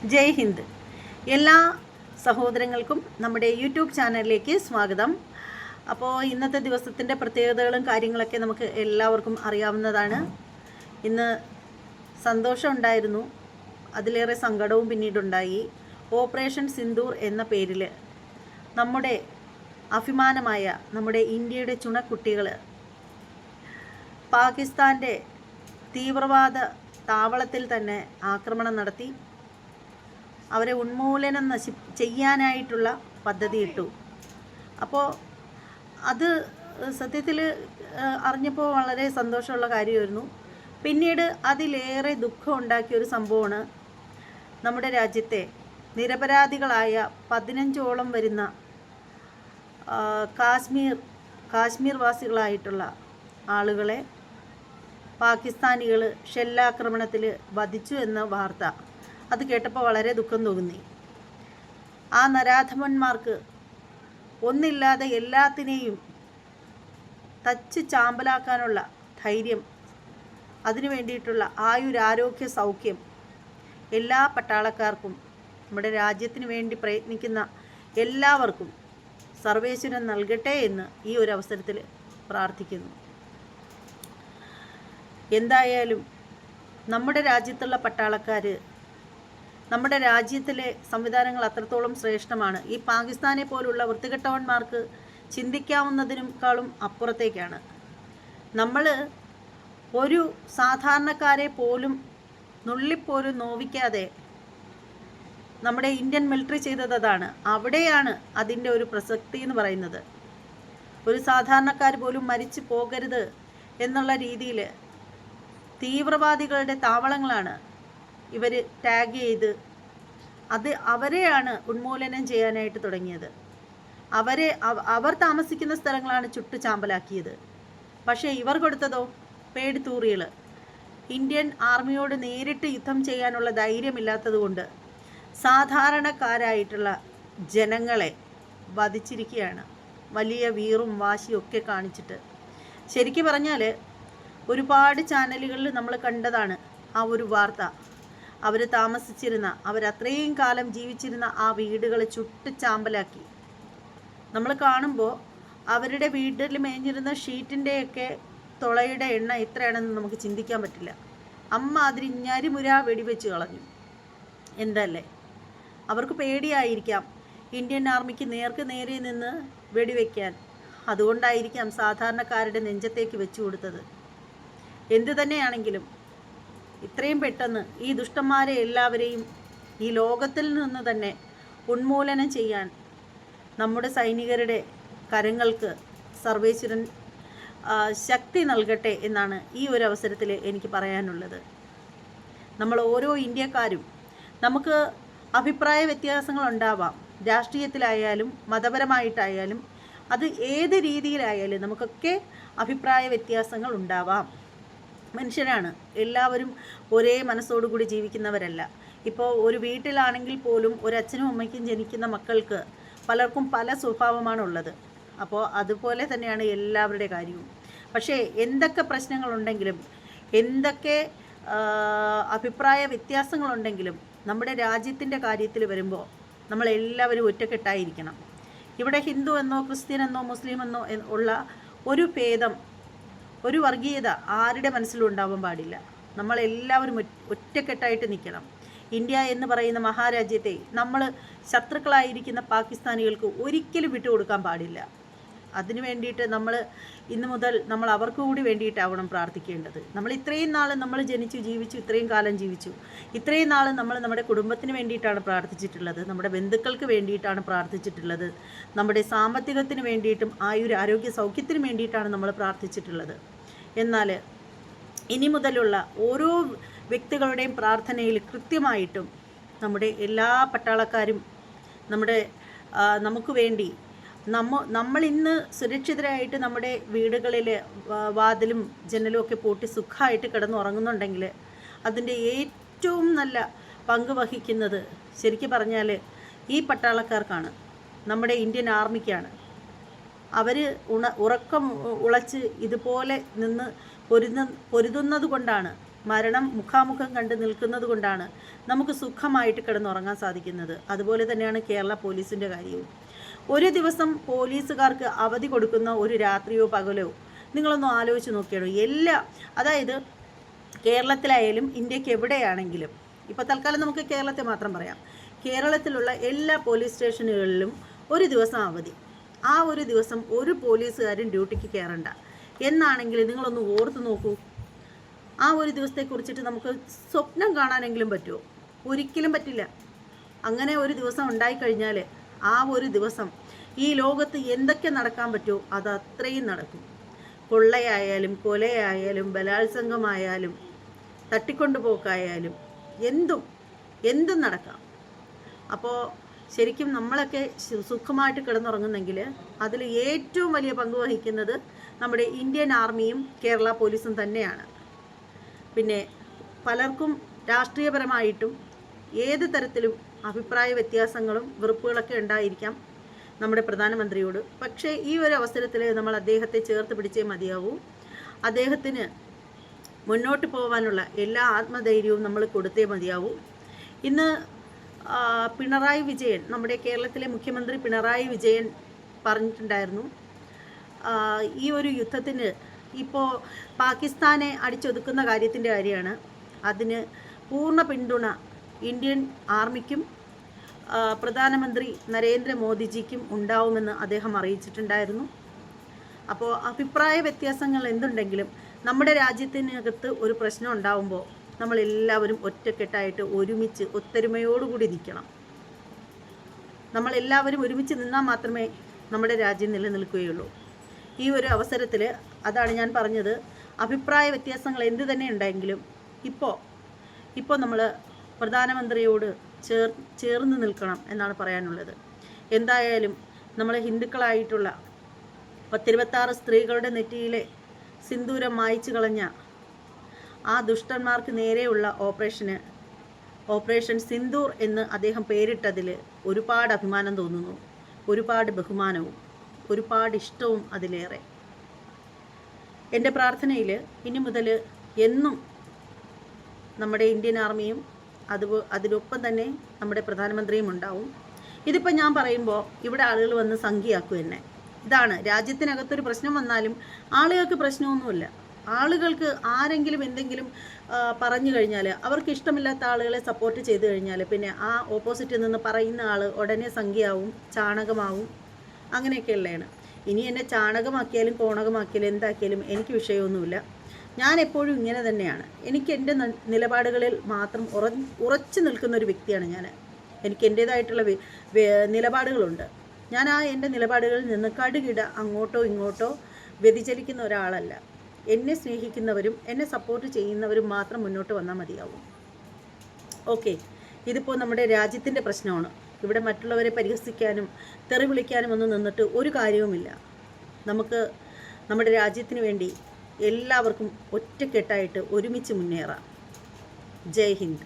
ജയ് ഹിന്ദ്. എല്ലാ സഹോദരങ്ങൾക്കും നമ്മുടെ യൂട്യൂബ് ചാനലിലേക്ക് സ്വാഗതം. അപ്പോൾ ഇന്നത്തെ ദിവസത്തിൻ്റെ പ്രത്യേകതകളും കാര്യങ്ങളൊക്കെ നമുക്ക് എല്ലാവർക്കും അറിയാവുന്നതാണ്. ഇന്ന് സന്തോഷമുണ്ടായിരുന്നു, അതിലേറെ സങ്കടവും പിന്നീടുണ്ടായി. ഓപ്പറേഷൻ സിന്ദൂർ എന്ന പേരിൽ നമ്മുടെ അഭിമാനമായ നമ്മുടെ ഇന്ത്യയുടെ ചുണക്കുട്ടികൾ പാകിസ്ഥാൻ്റെ തീവ്രവാദ താവളത്തിൽ തന്നെ ആക്രമണം നടത്തി അവരെ ഉന്മൂലനം ചെയ്യാനായിട്ടുള്ള പദ്ധതി ഇട്ടു. അപ്പോൾ അത് സത്യത്തിൽ അറിഞ്ഞപ്പോൾ വളരെ സന്തോഷമുള്ള കാര്യമായിരുന്നു. പിന്നീട് അതിലേറെ ദുഃഖം ഉണ്ടാക്കിയൊരു സംഭവമാണ് നമ്മുടെ രാജ്യത്തെ നിരപരാധികളായ 15ഓളം വരുന്ന കാശ്മീർ വാസികളായിട്ടുള്ള ആളുകളെ പാകിസ്ഥാനികൾ ഷെല്ലാക്രമണത്തിൽ വധിച്ചു എന്ന വാർത്ത. അത് കേട്ടപ്പോൾ വളരെ ദുഃഖം തോന്നി. ആ നരാധമന്മാർക്ക് ഒന്നില്ലാതെ എല്ലാത്തിനെയും തച്ച് ചാമ്പലാക്കാനുള്ള ധൈര്യം, അതിനു വേണ്ടിയിട്ടുള്ള ആയുരാരോഗ്യ സൗഖ്യം എല്ലാ പട്ടാളക്കാർക്കും, നമ്മുടെ രാജ്യത്തിന് വേണ്ടി പ്രയത്നിക്കുന്ന എല്ലാവർക്കും സർവേശ്വരൻ നൽകട്ടെ എന്ന് ഈ ഒരു അവസരത്തിൽ പ്രാർത്ഥിക്കുന്നു. എന്തായാലും നമ്മുടെ രാജ്യത്തുള്ള പട്ടാളക്കാർ, നമ്മുടെ രാജ്യത്തിലെ സംവിധാനങ്ങൾ അത്രത്തോളം ശ്രേഷ്ഠമാണ്. ഈ പാകിസ്ഥാനെ പോലുള്ള വൃത്തികെട്ടവന്മാർക്ക് ചിന്തിക്കാവുന്നതിനേക്കാളും അപ്പുറത്തേക്കാണ്. നമ്മൾ ഒരു സാധാരണക്കാരെ പോലും നുള്ളിപ്പോലും നോവിക്കാതെ നമ്മുടെ ഇന്ത്യൻ മിലിറ്ററി ചെയ്തത് അതാണ്. അവിടെയാണ് അതിൻ്റെ ഒരു പ്രസക്തി എന്ന് പറയുന്നത്. ഒരു സാധാരണക്കാർ പോലും മരിച്ചു പോകരുത് എന്നുള്ള രീതിയിൽ തീവ്രവാദികളുടെ താവളങ്ങളാണ് ഇവർ ടാഗ് ചെയ്ത് അവരെയാണ് ഉന്മൂലനം ചെയ്യാനായിട്ട് തുടങ്ങിയത്. അവർ താമസിക്കുന്ന സ്ഥലങ്ങളാണ് ചുട്ടു ചാമ്പലാക്കിയത്. പക്ഷേ ഇവർ കൊടുത്തതോ പേടിത്തൂറികൾ. ഇന്ത്യൻ ആർമിയോട് നേരിട്ട് യുദ്ധം ചെയ്യാനുള്ള ധൈര്യമില്ലാത്തതുകൊണ്ട് സാധാരണക്കാരായിട്ടുള്ള ജനങ്ങളെ വധിച്ചിരിക്കുകയാണ്, വലിയ വീറും വാശിയും ഒക്കെ കാണിച്ചിട്ട്. ശരിക്കും പറഞ്ഞാൽ ഒരുപാട് ചാനലുകളിൽ നമ്മൾ കണ്ടതാണ് ആ ഒരു വാർത്ത. അവർ താമസിച്ചിരുന്ന, അവരത്രയും കാലം ജീവിച്ചിരുന്ന ആ വീടുകൾ ചുട്ട് ചാമ്പലാക്കി. നമ്മൾ കാണുമ്പോൾ അവരുടെ വീട്ടിൽ മേഞ്ഞിരുന്ന ഷീറ്റിൻ്റെയൊക്കെ തുളയുടെ എണ്ണ എത്രയാണെന്ന് നമുക്ക് ചിന്തിക്കാൻ പറ്റില്ല. അമ്മ അതിൽ ഞരിമുര വെടിവെച്ച് കളഞ്ഞു. എന്തല്ലേ, അവർക്ക് പേടിയായിരിക്കാം ഇന്ത്യൻ ആർമിക്ക് നേർക്ക് നേരെ നിന്ന് വെടിവെക്കാൻ. അതുകൊണ്ടായിരിക്കാം സാധാരണക്കാരുടെ നെഞ്ചത്തേക്ക് വെച്ചു കൊടുത്തത്. എന്തു തന്നെയാണെങ്കിലും ഇത്രയും പെട്ടെന്ന് ഈ ദുഷ്ടന്മാരെ എല്ലാവരെയും ഈ ലോകത്തിൽ നിന്ന് തന്നെ ഉന്മൂലനം ചെയ്യാൻ നമ്മുടെ സൈനികരുടെ കരങ്ങൾക്ക് സർവേശ്വരൻ ശക്തി നൽകട്ടെ എന്നാണ് ഈ ഒരു അവസരത്തിൽ എനിക്ക് പറയാനുള്ളത്. നമ്മൾ ഓരോ ഇന്ത്യക്കാരും, നമുക്ക് അഭിപ്രായ വ്യത്യാസങ്ങളുണ്ടാവാം, രാഷ്ട്രീയത്തിലായാലും മതപരമായിട്ടായാലും അത് ഏത് രീതിയിലായാലും നമുക്കൊക്കെ അഭിപ്രായ വ്യത്യാസങ്ങൾ ഉണ്ടാവാം. മനുഷ്യരാണ്, എല്ലാവരും ഒരേ മനസ്സോടുകൂടി ജീവിക്കുന്നവരല്ല. ഇപ്പോൾ ഒരു വീട്ടിലാണെങ്കിൽ പോലും ഒരച്ഛനും അമ്മയ്ക്കും ജനിക്കുന്ന മക്കൾക്ക് പലർക്കും പല സ്വഭാവമാണുള്ളത്. അപ്പോൾ അതുപോലെ തന്നെയാണ് എല്ലാവരുടെ കാര്യവും. പക്ഷേ എന്തൊക്കെ പ്രശ്നങ്ങളുണ്ടെങ്കിലും, എന്തൊക്കെ അഭിപ്രായ വ്യത്യാസങ്ങളുണ്ടെങ്കിലും നമ്മുടെ രാജ്യത്തിൻ്റെ കാര്യത്തിൽ വരുമ്പോൾ നമ്മളെല്ലാവരും ഒറ്റക്കെട്ടായിരിക്കണം. ഇവിടെ ഹിന്ദു എന്നോ ക്രിസ്ത്യൻ എന്നോ മുസ്ലിം എന്നോ ഉള്ള ഒരു ഭേദം, ഒരു വർഗീയത ആരുടെ മനസ്സിലും ഉണ്ടാവാൻ പാടില്ല. നമ്മളെല്ലാവരും ഒറ്റക്കെട്ടായിട്ട് നിൽക്കണം. ഇന്ത്യ എന്ന് പറയുന്ന മഹാരാജ്യത്തെ നമ്മൾ ശത്രുക്കളായിരിക്കുന്ന പാകിസ്ഥാനികൾക്ക് ഒരിക്കലും വിട്ടുകൊടുക്കാൻ പാടില്ല. അതിനു വേണ്ടിയിട്ട് നമ്മൾ ഇന്നു മുതൽ നമ്മൾ അവർക്ക് കൂടി വേണ്ടിയിട്ടാവണം പ്രാർത്ഥിക്കേണ്ടത്. നമ്മൾ ഇത്രയും നാൾ നമ്മൾ ജനിച്ചു ജീവിച്ചു, ഇത്രയും കാലം ജീവിച്ചു, ഇത്രയും നാൾ നമ്മൾ നമ്മുടെ കുടുംബത്തിന് വേണ്ടിയിട്ടാണ് പ്രാർത്ഥിച്ചിട്ടുള്ളത്, നമ്മുടെ ബന്ധുക്കൾക്ക് വേണ്ടിയിട്ടാണ് പ്രാർത്ഥിച്ചിട്ടുള്ളത്, നമ്മുടെ സാമ്പത്തികത്തിന് വേണ്ടിയിട്ടും ആരോഗ്യ സൗഖ്യത്തിന് വേണ്ടിയിട്ടാണ് നമ്മൾ പ്രാർത്ഥിച്ചിട്ടുള്ളത്. എന്നാൽ ഇനി മുതലുള്ള ഓരോ വ്യക്തികളുടെയും പ്രാർത്ഥനയിൽ കൃത്യമായിട്ടും നമ്മുടെ എല്ലാ പട്ടാളക്കാരും നമുക്ക് വേണ്ടി നമ്മൾ ഇന്ന് സുരക്ഷിതരായിട്ട് നമ്മുടെ വീടുകളിൽ വാതിലും ജനലും ഒക്കെ പൂട്ടി സുഖമായിട്ട് കിടന്നുറങ്ങുന്നുണ്ടെങ്കിൽ അതിൻ്റെ ഏറ്റവും നല്ല പങ്ക് വഹിക്കുന്നത് ശരിക്കും പറഞ്ഞാൽ ഈ പട്ടാളക്കാർക്കാണ്, നമ്മുടെ ഇന്ത്യൻ ആർമിക്കാണ്. അവർ ഉറക്കം ഉളച്ച് ഇതുപോലെ നിന്ന് പൊരുതുന്നത് കൊണ്ടാണ് മരണം മുഖാമുഖം കണ്ട് നിൽക്കുന്നത് കൊണ്ടാണ് നമുക്ക് സുഖമായിട്ട് കിടന്നുറങ്ങാൻ സാധിക്കുന്നത്. അതുപോലെ തന്നെയാണ് കേരള പോലീസിൻ്റെ കാര്യവും. ഒരു ദിവസം പോലീസുകാർക്ക് അവധി കൊടുക്കുന്ന ഒരു രാത്രിയോ പകലോ നിങ്ങളൊന്ന് ആലോചിച്ച് നോക്കിയാലോ. അതായത് കേരളത്തിലായാലും ഇന്ത്യക്ക് എവിടെയാണെങ്കിലും, ഇപ്പോൾ തൽക്കാലം നമുക്ക് കേരളത്തെ മാത്രം പറയാം, കേരളത്തിലുള്ള എല്ലാ പോലീസ് സ്റ്റേഷനുകളിലും ഒരു ദിവസം അവധി. ആ ഒരു ദിവസം ഒരു പോലീസുകാരും ഡ്യൂട്ടിക്ക് കയറണ്ട എന്നാണെങ്കിൽ നിങ്ങളൊന്ന് ഓർത്ത് നോക്കൂ. ആ ഒരു ദിവസത്തെക്കുറിച്ചിട്ട് നമുക്ക് സ്വപ്നം കാണാനെങ്കിലും പറ്റുമോ? ഒരിക്കലും പറ്റില്ല. അങ്ങനെ ഒരു ദിവസം ഉണ്ടായിക്കഴിഞ്ഞാൽ ആ ഒരു ദിവസം ഈ ലോകത്ത് എന്തൊക്കെ നടക്കാൻ പറ്റുമോ അത് അത്രയും നടക്കും. കൊള്ളയായാലും കൊലയായാലും ബലാത്സംഗമായാലും തട്ടിക്കൊണ്ടുപോക്കായാലും എന്തും നടക്കാം. അപ്പോൾ ശരിക്കും നമ്മളൊക്കെ സുഖമായിട്ട് കിടന്നുറങ്ങുന്നെങ്കിൽ അതിൽ ഏറ്റവും വലിയ പങ്ക് വഹിക്കുന്നത് നമ്മുടെ ഇന്ത്യൻ ആർമിയും കേരള പോലീസും തന്നെയാണ്. പിന്നെ പലർക്കും രാഷ്ട്രീയപരമായിട്ടും ഏത് തരത്തിലും അഭിപ്രായ വ്യത്യാസങ്ങളും വെറുപ്പുകളൊക്കെ ഉണ്ടായിരിക്കാം നമ്മുടെ പ്രധാനമന്ത്രിയോട്. പക്ഷേ ഈ ഒരു അവസരത്തിൽ നമ്മൾ അദ്ദേഹത്തെ ചേർത്ത് പിടിച്ചേ മതിയാവൂ. അദ്ദേഹത്തിന് മുന്നോട്ട് പോകാനുള്ള എല്ലാ ആത്മധൈര്യവും നമ്മൾ കൊടുത്തേ മതിയാവൂ. ഇന്ന് പിണറായി വിജയൻ, നമ്മുടെ കേരളത്തിലെ മുഖ്യമന്ത്രി പിണറായി വിജയൻ പറഞ്ഞിട്ടുണ്ടായിരുന്നു, ഈ ഒരു യുദ്ധത്തിന് ഇപ്പോൾ പാകിസ്ഥാനെ അടിച്ചൊതുക്കുന്ന കാര്യമാണ്. അതിന് പൂർണ്ണ പിന്തുണ ഇന്ത്യൻ ആർമിക്കും പ്രധാനമന്ത്രി നരേന്ദ്രമോദിജിക്കും ഉണ്ടാവുമെന്ന് അദ്ദേഹം അറിയിച്ചിട്ടുണ്ടായിരുന്നു. അപ്പോൾ അഭിപ്രായ വ്യത്യാസങ്ങൾ എന്തുണ്ടെങ്കിലും നമ്മുടെ രാജ്യത്തിനകത്ത് ഒരു പ്രശ്നം ഉണ്ടാവുമ്പോൾ നമ്മളെല്ലാവരും ഒറ്റക്കെട്ടായിട്ട് ഒരുമിച്ച് ഒത്തൊരുമയോടുകൂടി നിൽക്കണം. നമ്മളെല്ലാവരും ഒരുമിച്ച് നിന്നാൽ മാത്രമേ നമ്മുടെ രാജ്യം നിലനിൽക്കുകയുള്ളൂ. ഈ ഒരു അവസരത്തിൽ അതാണ് ഞാൻ പറഞ്ഞത്, അഭിപ്രായ വ്യത്യാസങ്ങൾ എന്ത് തന്നെ ഉണ്ടെങ്കിലും ഇപ്പോൾ നമ്മൾ പ്രധാനമന്ത്രിയോട് ചേർന്ന് നിൽക്കണം എന്നാണ് പറയാനുള്ളത്. എന്തായാലും നമ്മൾ ഹിന്ദുക്കളായിട്ടുള്ള 26 സ്ത്രീകളുടെ നെറ്റിയിലെ സിന്ദൂരം മായ്ച്ചു കളഞ്ഞ ആ ദുഷ്ടന്മാർക്ക് നേരെയുള്ള ഓപ്പറേഷൻ സിന്ദൂർ എന്ന് അദ്ദേഹം പേരിട്ടതിൽ ഒരുപാട് അഭിമാനം തോന്നുന്നു, ഒരുപാട് ബഹുമാനവും ഒരുപാട് ഇഷ്ടവും അതിലേറെ. എൻ്റെ പ്രാർത്ഥനയിൽ ഇനി മുതൽ എന്നും നമ്മുടെ ഇന്ത്യൻ ആർമിയും അതിനൊപ്പം തന്നെ നമ്മുടെ പ്രധാനമന്ത്രിയും ഉണ്ടാവും. ഇതിപ്പോൾ ഞാൻ പറയുമ്പോൾ ഇവിടെ ആളുകൾ വന്ന് സംഖ്യയാക്കും എന്നെ. ഇതാണ്, രാജ്യത്തിനകത്തൊരു പ്രശ്നം വന്നാലും ആളുകൾക്ക് പ്രശ്നമൊന്നുമില്ല. ആളുകൾക്ക് ആരെങ്കിലും എന്തെങ്കിലും പറഞ്ഞു കഴിഞ്ഞാൽ, അവർക്ക് ഇഷ്ടമില്ലാത്ത ആളുകളെ സപ്പോർട്ട് ചെയ്ത് കഴിഞ്ഞാൽ പിന്നെ ആ ഓപ്പോസിറ്റിൽ നിന്ന് പറയുന്ന ആൾ ഉടനെ സംഖ്യയാവും, ചാണകമാവും, അങ്ങനെയൊക്കെയുള്ളതാണ്. ഇനി എന്നെ ചാണകമാക്കിയാലും കോണകമാക്കിയാലും എന്താക്കിയാലും എനിക്ക് വിഷയമൊന്നുമില്ല. ഞാൻ എപ്പോഴും ഇങ്ങനെ തന്നെയാണ്. എനിക്ക് എൻ്റെ നിലപാടുകളിൽ മാത്രം ഉറച്ചു നിൽക്കുന്ന ഒരു വ്യക്തിയാണ് ഞാൻ. എനിക്ക് എൻ്റേതായിട്ടുള്ള നിലപാടുകളുണ്ട്. ഞാൻ എൻ്റെ നിലപാടുകളിൽ നിന്ന് കടുകിട അങ്ങോട്ടോ ഇങ്ങോട്ടോ വ്യതിചലിക്കുന്ന ഒരാളല്ല. എന്നെ സ്നേഹിക്കുന്നവരും എന്നെ സപ്പോർട്ട് ചെയ്യുന്നവരും മാത്രം മുന്നോട്ട് വന്നാൽ മതിയാവും. ഓക്കെ, ഇതിപ്പോൾ നമ്മുടെ രാജ്യത്തിൻ്റെ പ്രശ്നമാണ്. ഇവിടെ മറ്റുള്ളവരെ പരിഹസിക്കാനും തെറി വിളിക്കാനും ഒന്നും നിന്നിട്ട് ഒരു കാര്യവുമില്ല. നമുക്ക് നമ്മുടെ രാജ്യത്തിന് വേണ്ടി എല്ലാവർക്കും ഒറ്റക്കെട്ടായിട്ട് ഒരുമിച്ച് മുന്നേറാം. ജയ് ഹിന്ദ്.